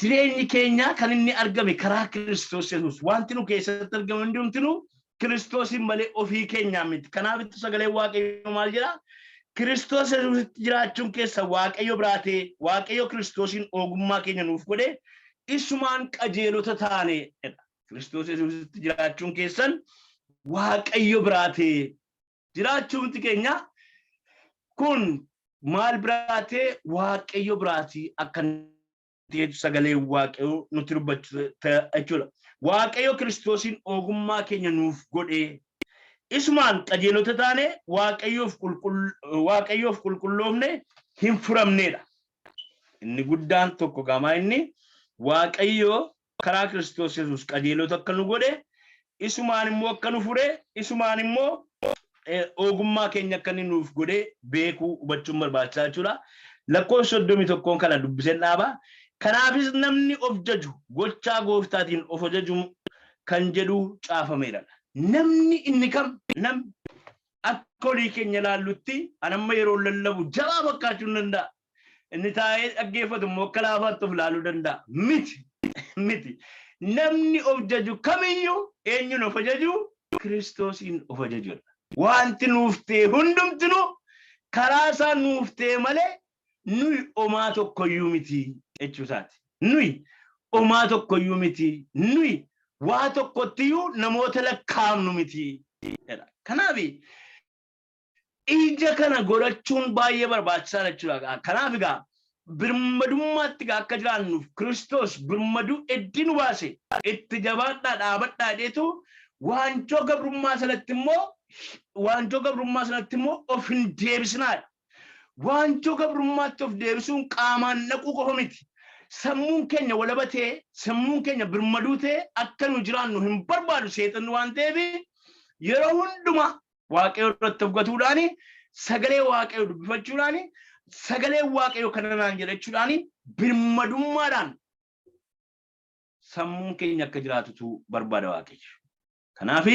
Jireenyi keenya kan inni argame karaa Kiristoos Yesuus. Wanti nu keessatti argamu hundumtuu Kiristoosin malee ofii keenyaa miti. Kanaaf itti sagalee waaqayyoo maal jedhaa? Kiristoos Yesuusitti jiraachuun keessa waaqayyo biraa ta'e waaqayyo Kiristoosin ogummaa keenya nuuf godhe isumaan qajeelota taanedha. Kiristoos Yesuusitti jiraachuun keessan waaqayyo biraa ta'e jiraachuun keenya kun maal biraa ta'e waaqayyo biraati akka ta'etu sagalee waaqayyo nutti dubbachuu jechuudha. Waaqayyo Kiristoosin ogummaa keenya nuuf godhe isumaan qajeelota taane waaqayyoof qulqulloofne hin furamneedha. Inni guddaan tokko gaamaa inni waaqayyo karaa Kiristoos Yesuus qajeelota akka nu godhe isumaan immoo akka nu fure isumaan immoo ogummaa keenya akka inni nuuf godhe beekuu hubachuun barbaachisaa jechuudha. Lakkoofsa 31 kana dubbiseen dhaaba. Kanaafis namni of jaju gochaa gooftaatiin of jaju kan jedhu caafameedha. Namni inni kam akka olii keenya ilaallutti anamma yeroo lallabu jabaa fakkaachuu hin danda'a. Inni taa'ee dhaggeeffatu immoo akka laafaatti of ilaaluu danda'a. Miti. Namni of jaju kamiyyuu eenyuun of jaju? Kiristoosiin of jajudha. Wanti nuuf ta'e hundumtuu karaa isaa nuuf ta'e malee nuyi omaa tokkoyyuu miti jechuusaati. Nuyi omaa tokkoyyuu miti. Nuyi waa tokkottiyyuu namoota lakkaa'amnu miti. Kanaaf ija kana godhachuun baay'ee barbaachisaadha jechuudha. Kanaaf egaa birmadummaatti akka jiraannuuf Kiristoos birmaduu hedduu nu baase itti jabaadhaa dhaabadhaa jedheetu waanjoo gabrummaa sanatti immoo of hin deebisnaadha. Waanjoo gabrummaatti of deebisuun qaamaan naquu qofa miti. Sammuun keenya walabatee sammuun keenya birmaduu ta'e akka nu jiraannu hin barbaadu seexanni waan ta'eef yeroo hundumaa waaqayyo irratti hojjetuudhaan sagalee waaqayyo dubbifachuudhaan sagalee waaqayyo kanaan jedhachuudhaan birmadummaadhaan sammuun keenya akka jiraatutu barbaada waaqayyo. Kanaaf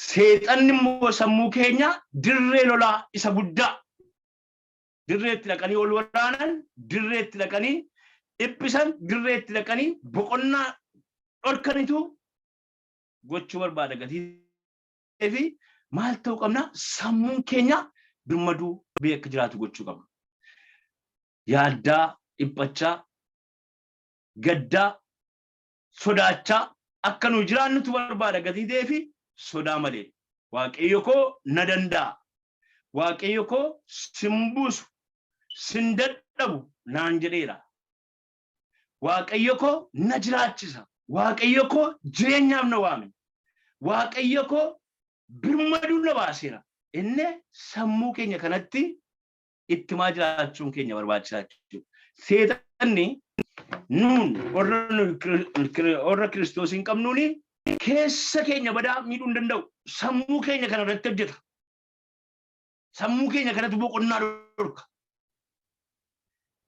seexanni immoo sammuu keenya dirree lolaa isa guddaa dirreetti dhaqanii ol waraanan dirreetti dhaqanii dhiphisan dirreetti dhaqanii boqonnaa dhorkanitu gochuu barbaada gatii fi maal ta'uu qabna sammuun keenya birmaduu beeka jiraatu gochuu qabna yaaddaa dhiphachaa gaddaa sodaachaa akka nu jiraannutu barbaada gatii fi sodaa malee waaqayyo koo na danda'a waaqayyo koo simbuusu sindadhabu naan jedheera waaqayyo koo na jiraachisa waaqayyo koo jireenyaaf na waame waaqayyo koo birmaduu na baaseera inni sammuu keenya kanatti ittimaa jiraachuun keenya barbaachisaa jechuudha seexanni nuun warra Kiristoos hin qabnuuni keessa keenya badaa miidhuu hin danda'u sammuu keenya kana irratti hojjeta sammuu keenya kanatti boqonnaa dhorka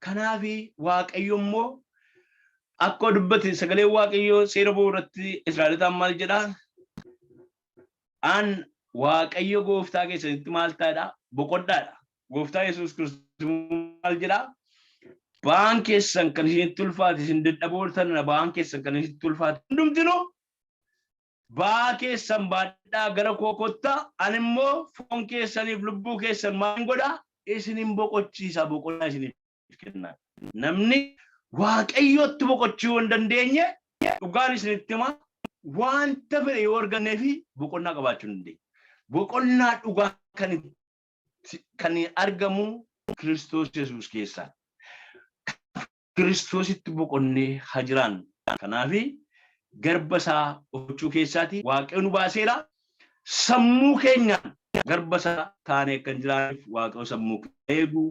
kanaafi waaqayyo immoo akka dubbate sagalee waaqayyo seera ba'uu irratti Israa'elotaan maal jedha an waaqayyo gooftaa keessanitti maal ta'edha boqodhaadha gooftaa Yesuus Kiristoos maal jedha ba'aan keessan kan isinitti ulfaate isin dadhabooltan ba'aan keessan kan isinitti ulfaate hundumtinu ba'aa keessan baadhaa gara koo kottaa ani immoo foon keessaniif lubbuu keessan maal godha isinin boqochiisa boqonnaa isiniif kenna namni waaqayyotti boqochuu hin dandeenye dhugaan isinitti hima wanta fedhe yoo argannee fi boqonnaa qabaachuu hin dandeenye boqonnaa dhugaa kan argamu Kiristoos Yesuus keessaa Kiristoositti boqonnee haa jiraannu kanaafi garba isaa gochuu keessaati waaqayyo nu baaseera sammuu keenyaan garba isaa taanee kan jiraannuuf waaqayyo sammuu eegu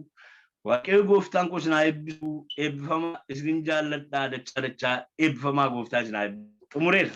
waaqayyo gooftaan koo isin haa eebbisu eebbifama isin jaalladhaa dachaa eebbifamaa gooftaa isin haa eebbisu xumureera.